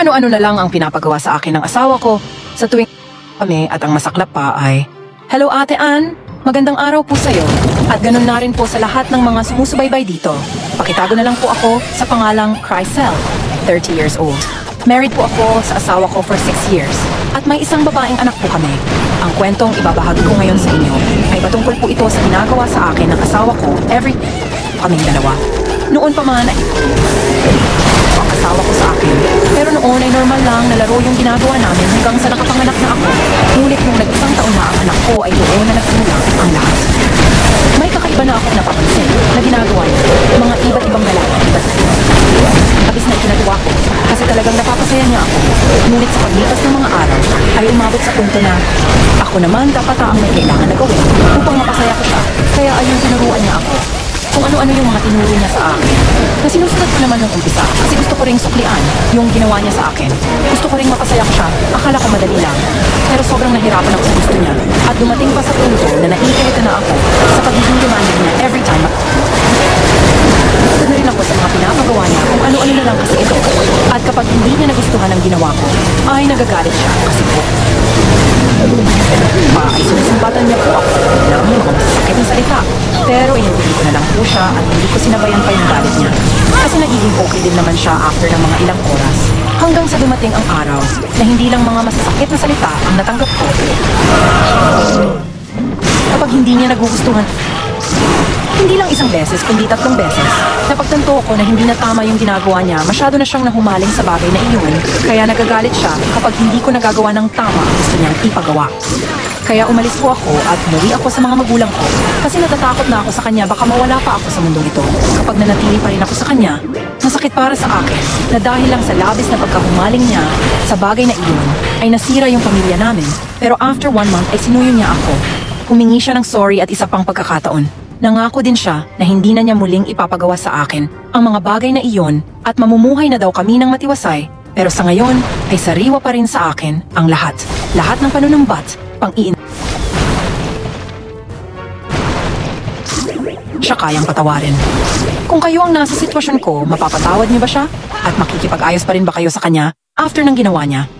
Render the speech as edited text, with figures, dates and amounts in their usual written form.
ano-ano na lang ang pinapagawa sa akin ng asawa ko sa tuwing kami at ang masaklap pa ay, "Hello Ate Ann, magandang araw po sa'yo." At ganun na rin po sa lahat ng mga sumusubaybay dito. Pakitago na lang po ako sa pangalang Chrysel, 30 years old. Married po ako sa asawa ko for 6 years at may isang babaeng anak po kami. Ang kwentong ibabahagi ko ngayon sa inyo ay patungkol po ito sa ginagawa sa akin ng asawa ko every kaming dalawa. Noon pa man ay ang asawa ko sa akin. Pero noon ay normal lang na laro yung ginagawa namin hanggang sa nakapanganak na ako. Ngunit nung nag-isang taon na ang anak ko ay doon na nagsimula ang lahat. May kakaiba na ako napapansin na ginagawa niya. Mga iba't ibang lalaki. Labis na ikinagawa ko kasi talagang napapasaya niya ako. Ngunit sa paglipas ng mga araw ay umabot sa punto na ako naman dapat ang may kailangan na gawin upang mapasaya ko siya. Kaya ayun tinuruan niya ako kung ano-ano yung mga tinuro niya sa akin. Na sinusunod ko naman ng umpisa kasi gusto ko ring suklian yung ginawa niya sa akin. Gusto ko ring mapasaya ko siya. Akala ko madali lang. Pero sobrang nahirapan ako sa gusto niya. At dumating pa sa punto na naiirita na ako sa pagiging demanding niya every time. Gusto na rin ako sa mga pinapagawa niya kung ano-ano na lang kasi ito. At kapag hindi niya nagustuhan ang ginawa ko, ay nagagalit siya kasi po. Ay sinusumbatan niya po ako ng mga masasakit na salita. Pero inintindi ko na lang po siya at hindi ko sinabayan pa yung galit niya. Kasi nagiging okay din naman siya after ng mga ilang oras. Hanggang sa dumating ang araw na hindi lang mga masasakit na salita ang natanggap ko. Kapag hindi niya nagugustuhan, hindi lang isang beses, kundi 3 beses. Napagtanto ko na hindi na tama yung ginagawa niya, masyado na siyang nahumaling sa bagay na iyon, kaya nagagalit siya kapag hindi ko nagagawa ng tama ang gusto niyang ipagawa. Kaya umalis po ako at umuwi ako sa mga magulang ko kasi natatakot na ako sa kanya baka mawala pa ako sa mundong ito. Kapag nanatili pa rin ako sa kanya, masakit para sa akin na dahil lang sa labis na pagkahumaling niya sa bagay na iyon ay nasira yung pamilya namin. Pero after 1 month ay sinuyo niya ako. Humingi siya ng sorry at isa pang pagkakataon. Nangako din siya na hindi na niya muling ipapagawa sa akin ang mga bagay na iyon at mamumuhay na daw kami ng matiwasay. Pero sa ngayon ay sariwa pa rin sa akin ang lahat. Lahat ng panunumbat, pang-iin. Siya kayang patawarin. Kung kayo ang nasa sitwasyon ko, mapapatawad niyo ba siya? At makikipag-ayos pa rin ba kayo sa kanya after ng ginawa niya?